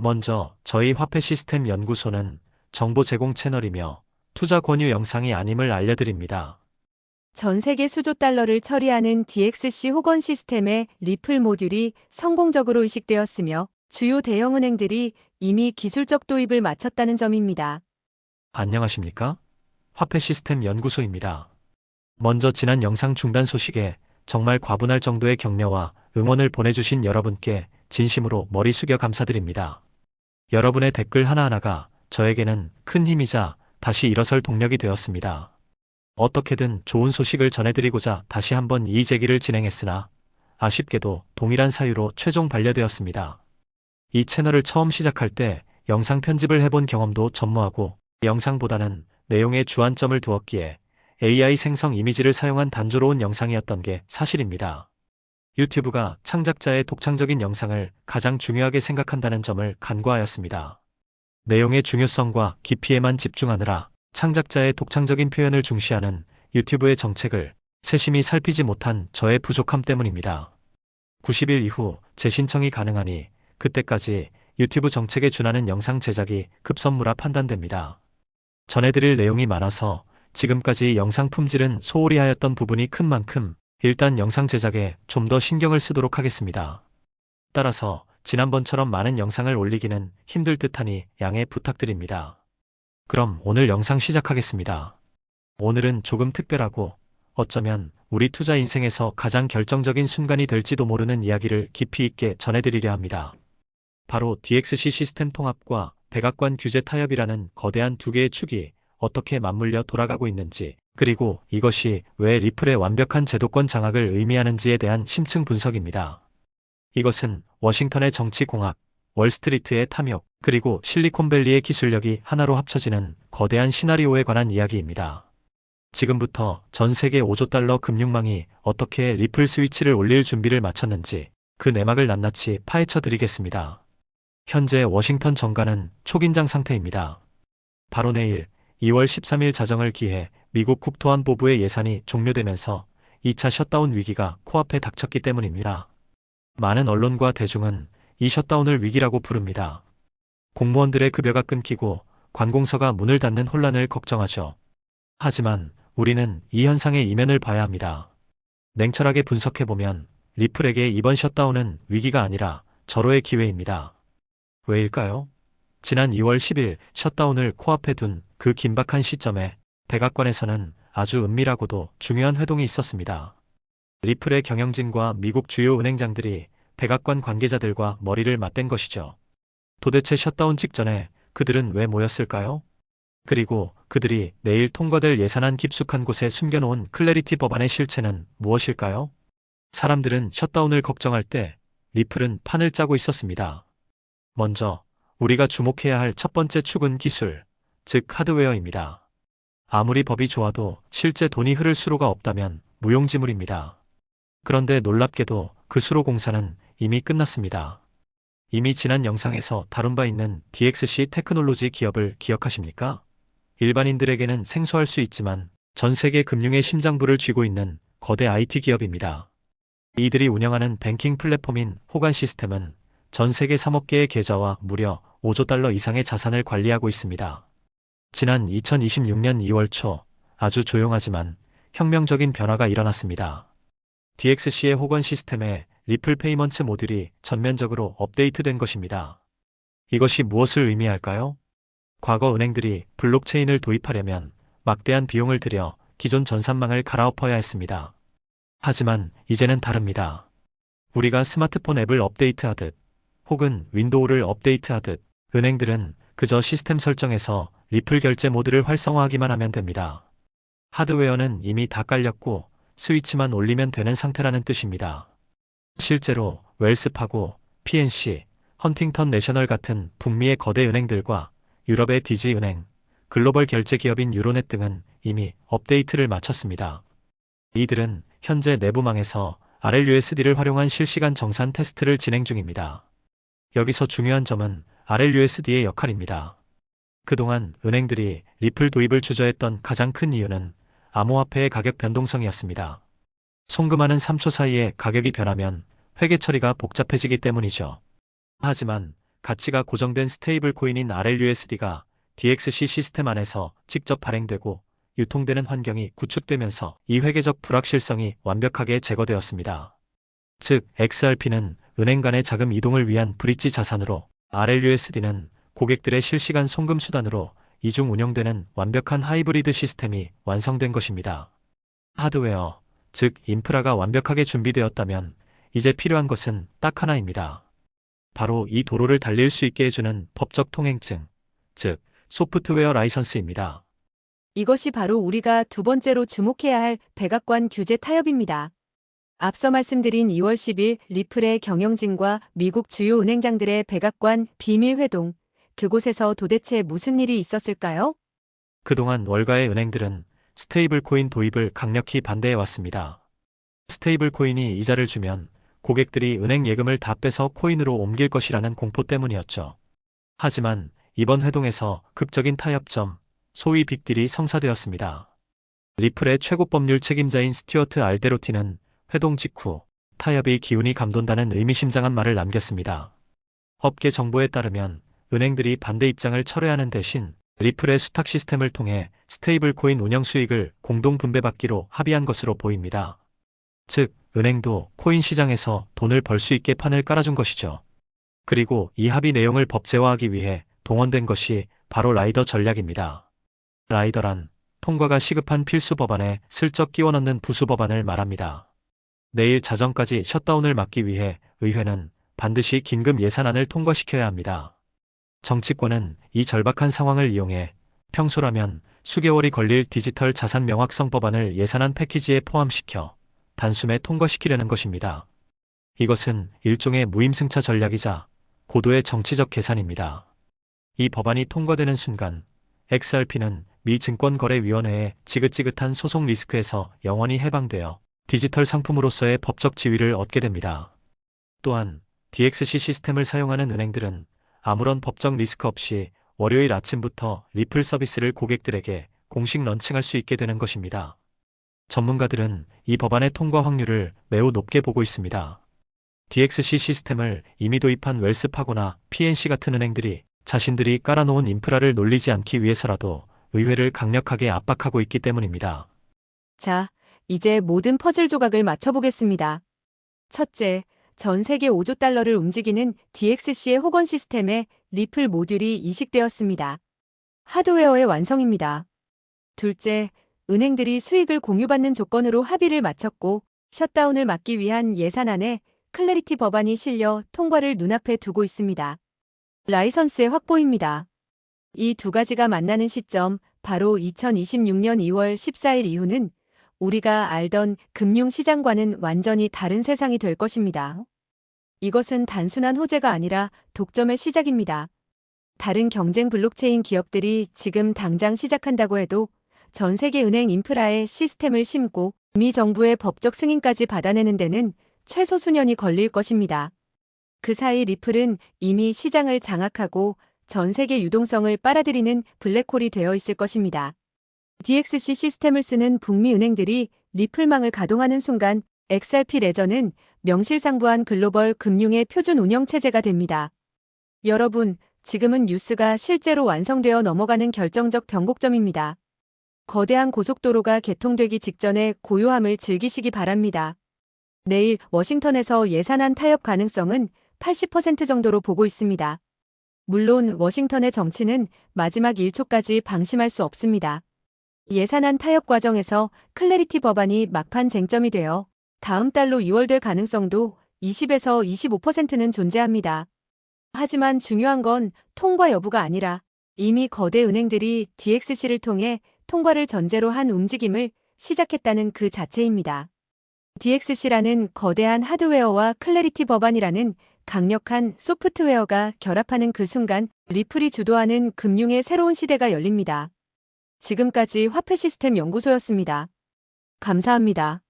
먼저 저희 화폐 시스템 연구소는 정보 제공 채널이며 투자 권유 영상이 아님을 알려드립니다. 전 세계 수조 달러를 처리하는 DXC 호건 시스템의 리플 모듈이 성공적으로 이식되었으며 주요 대형은행들이 이미 기술적 도입을 마쳤다는 점입니다. 안녕하십니까? 화폐 시스템 연구소입니다. 먼저 지난 영상 중단 소식에 정말 과분할 정도의 격려와 응원을 보내주신 여러분께 진심으로 머리 숙여 감사드립니다. 여러분의 댓글 하나하나가 저에게는 큰 힘이자 다시 일어설 동력이 되었습니다. 어떻게든 좋은 소식을 전해드리고자 다시 한번 이의 제기를 진행했으나 아쉽게도 동일한 사유로 최종 반려되었습니다. 이 채널을 처음 시작할 때 영상 편집을 해본 경험도 전무하고 영상보다는 내용에 주안점을 두었기에 AI 생성 이미지를 사용한 단조로운 영상이었던 게 사실입니다. 유튜브가 창작자의 독창적인 영상을 가장 중요하게 생각한다는 점을 간과하였습니다. 내용의 중요성과 깊이에만 집중하느라 창작자의 독창적인 표현을 중시하는 유튜브의 정책을 세심히 살피지 못한 저의 부족함 때문입니다. 90일 이후 재신청이 가능하니 그때까지 유튜브 정책에 준하는 영상 제작이 급선무라 판단됩니다. 전해드릴 내용이 많아서 지금까지 영상 품질은 소홀히 하였던 부분이 큰 만큼 일단 영상 제작에 좀 더 신경을 쓰도록 하겠습니다. 따라서 지난번처럼 많은 영상을 올리기는 힘들 듯하니 양해 부탁드립니다. 그럼 오늘 영상 시작하겠습니다. 오늘은 조금 특별하고 어쩌면 우리 투자 인생에서 가장 결정적인 순간이 될지도 모르는 이야기를 깊이 있게 전해드리려 합니다. 바로 DXC 시스템 통합과 백악관 규제 타협이라는 거대한 두 개의 축이 어떻게 맞물려 돌아가고 있는지, 그리고 이것이 왜 리플의 완벽한 제도권 장악을 의미하는지에 대한 심층 분석입니다. 이것은 워싱턴의 정치공학, 월스트리트의 탐욕, 그리고 실리콘밸리의 기술력이 하나로 합쳐지는 거대한 시나리오에 관한 이야기입니다. 지금부터 전 세계 5조 달러 금융망이 어떻게 리플 스위치를 올릴 준비를 마쳤는지 그 내막을 낱낱이 파헤쳐 드리겠습니다. 현재 워싱턴 정가는 초긴장 상태입니다. 바로 내일 2월 13일 자정을 기해 미국 국토안보부의 예산이 종료되면서 2차 셧다운 위기가 코앞에 닥쳤기 때문입니다. 많은 언론과 대중은 이 셧다운을 위기라고 부릅니다. 공무원들의 급여가 끊기고 관공서가 문을 닫는 혼란을 걱정하죠. 하지만 우리는 이 현상의 이면을 봐야 합니다. 냉철하게 분석해보면 리플에게 이번 셧다운은 위기가 아니라 절호의 기회입니다. 왜일까요? 지난 2월 10일 셧다운을 코앞에 둔 그 긴박한 시점에 백악관에서는 아주 은밀하고도 중요한 회동이 있었습니다. 리플의 경영진과 미국 주요 은행장들이 백악관 관계자들과 머리를 맞댄 것이죠. 도대체 셧다운 직전에 그들은 왜 모였을까요? 그리고 그들이 내일 통과될 예산안 깊숙한 곳에 숨겨놓은 클래리티 법안의 실체는 무엇일까요? 사람들은 셧다운을 걱정할 때 리플은 판을 짜고 있었습니다. 먼저 우리가 주목해야 할 첫 번째 축은 기술, 즉 하드웨어입니다. 아무리 법이 좋아도 실제 돈이 흐를 수로가 없다면 무용지물입니다. 그런데 놀랍게도 그 수로 공사는 이미 끝났습니다. 이미 지난 영상에서 다룬 바 있는 DXC 테크놀로지 기업을 기억하십니까? 일반인들에게는 생소할 수 있지만 전 세계 금융의 심장부를 쥐고 있는 거대 IT 기업입니다. 이들이 운영하는 뱅킹 플랫폼인 호간 시스템은 전 세계 3억 개의 계좌와 무려 5조 달러 이상의 자산을 관리하고 있습니다. 지난 2026년 2월 초 아주 조용하지만 혁명적인 변화가 일어났습니다. DXC의 호건 시스템에 리플 페이먼트 모듈이 전면적으로 업데이트된 것입니다. 이것이 무엇을 의미할까요? 과거 은행들이 블록체인을 도입하려면 막대한 비용을 들여 기존 전산망을 갈아엎어야 했습니다. 하지만 이제는 다릅니다. 우리가 스마트폰 앱을 업데이트하듯 혹은 윈도우를 업데이트하듯 은행들은 그저 시스템 설정에서 리플 결제 모드를 활성화하기만 하면 됩니다. 하드웨어는 이미 다 깔렸고 스위치만 올리면 되는 상태라는 뜻입니다. 실제로 웰스파고, PNC, 헌팅턴 내셔널 같은 북미의 거대 은행들과 유럽의 디지은행, 글로벌 결제 기업인 유로넷 등은 이미 업데이트를 마쳤습니다. 이들은 현재 내부망에서 RLUSD를 활용한 실시간 정산 테스트를 진행 중입니다. 여기서 중요한 점은 RLUSD의 역할입니다. 그동안 은행들이 리플 도입을 주저했던 가장 큰 이유는 암호화폐의 가격 변동성이었습니다. 송금하는 3초 사이에 가격이 변하면 회계 처리가 복잡해지기 때문이죠. 하지만 가치가 고정된 스테이블 코인인 RLUSD가 DXC 시스템 안에서 직접 발행되고 유통되는 환경이 구축되면서 이 회계적 불확실성이 완벽하게 제거되었습니다. 즉, XRP는 은행 간의 자금 이동을 위한 브릿지 자산으로, RLUSD는 고객들의 실시간 송금 수단으로 이중 운영되는 완벽한 하이브리드 시스템이 완성된 것입니다. 하드웨어, 즉 인프라가 완벽하게 준비되었다면 이제 필요한 것은 딱 하나입니다. 바로 이 도로를 달릴 수 있게 해주는 법적 통행증, 즉 소프트웨어 라이선스입니다. 이것이 바로 우리가 두 번째로 주목해야 할 백악관 규제 타협입니다. 앞서 말씀드린 2월 10일 리플의 경영진과 미국 주요 은행장들의 백악관 비밀 회동, 그곳에서 도대체 무슨 일이 있었을까요? 그동안 월가의 은행들은 스테이블 코인 도입을 강력히 반대해 왔습니다. 스테이블 코인이 이자를 주면 고객들이 은행 예금을 다 빼서 코인으로 옮길 것이라는 공포 때문이었죠. 하지만 이번 회동에서 극적인 타협점, 소위 빅딜이 성사되었습니다. 리플의 최고 법률 책임자인 스튜어트 알데로티는 회동 직후 타협의 기운이 감돈다는 의미심장한 말을 남겼습니다. 업계 정보에 따르면 은행들이 반대 입장을 철회하는 대신 리플의 수탁 시스템을 통해 스테이블 코인 운영 수익을 공동 분배받기로 합의한 것으로 보입니다. 즉, 은행도 코인 시장에서 돈을 벌 수 있게 판을 깔아준 것이죠. 그리고 이 합의 내용을 법제화하기 위해 동원된 것이 바로 라이더 전략입니다. 라이더란 통과가 시급한 필수 법안에 슬쩍 끼워 넣는 부수 법안을 말합니다. 내일 자정까지 셧다운을 막기 위해 의회는 반드시 긴급 예산안을 통과시켜야 합니다. 정치권은 이 절박한 상황을 이용해 평소라면 수개월이 걸릴 디지털 자산 명확성 법안을 예산안 패키지에 포함시켜 단숨에 통과시키려는 것입니다. 이것은 일종의 무임승차 전략이자 고도의 정치적 계산입니다. 이 법안이 통과되는 순간 XRP는 미 증권거래위원회의 지긋지긋한 소송 리스크에서 영원히 해방되어 디지털 상품으로서의 법적 지위를 얻게 됩니다. 또한 DXC 시스템을 사용하는 은행들은 아무런 법적 리스크 없이 월요일 아침부터 리플 서비스를 고객들에게 공식 런칭할 수 있게 되는 것입니다. 전문가들은 이 법안의 통과 확률을 매우 높게 보고 있습니다. DXC 시스템을 이미 도입한 웰스파고나 PNC 같은 은행들이 자신들이 깔아놓은 인프라를 놀리지 않기 위해서라도 의회를 강력하게 압박하고 있기 때문입니다. 자, 이제 모든 퍼즐 조각을 맞춰보겠습니다. 첫째, 전 세계 5조 달러를 움직이는 DXC의 호건 시스템에 리플 모듈이 이식되었습니다. 하드웨어의 완성입니다. 둘째, 은행들이 수익을 공유받는 조건으로 합의를 마쳤고 셧다운을 막기 위한 예산안에 클래리티 법안이 실려 통과를 눈앞에 두고 있습니다. 라이선스의 확보입니다. 이 두 가지가 만나는 시점, 바로 2026년 2월 14일 이후는 우리가 알던 금융시장과는 완전히 다른 세상이 될 것입니다. 이것은 단순한 호재가 아니라 독점의 시작입니다. 다른 경쟁 블록체인 기업들이 지금 당장 시작한다고 해도 전 세계 은행 인프라에 시스템을 심고 미 정부의 법적 승인까지 받아내는 데는 최소 수년이 걸릴 것입니다. 그 사이 리플은 이미 시장을 장악하고 전 세계 유동성을 빨아들이는 블랙홀이 되어 있을 것입니다. DXC 시스템을 쓰는 북미 은행들이 리플망을 가동하는 순간 XRP 레저는 명실상부한 글로벌 금융의 표준 운영 체제가 됩니다. 여러분, 지금은 뉴스가 실제로 완성되어 넘어가는 결정적 변곡점입니다. 거대한 고속도로가 개통되기 직전에 고요함을 즐기시기 바랍니다. 내일 워싱턴에서 예산안 타협 가능성은 80% 정도로 보고 있습니다. 물론 워싱턴의 정치는 마지막 1초까지 방심할 수 없습니다. 예산안 타협 과정에서 클래리티 법안이 막판 쟁점이 되어 다음 달로 2월 될 가능성도 20에서 25%는 존재합니다. 하지만 중요한 건 통과 여부가 아니라 이미 거대 은행들이 DXC를 통해 통과를 전제로 한 움직임을 시작했다는 그 자체입니다. DXC라는 거대한 하드웨어와 클래리티 법안이라는 강력한 소프트웨어가 결합하는 그 순간 리플이 주도하는 금융의 새로운 시대가 열립니다. 지금까지 화폐 시스템 연구소였습니다. 감사합니다.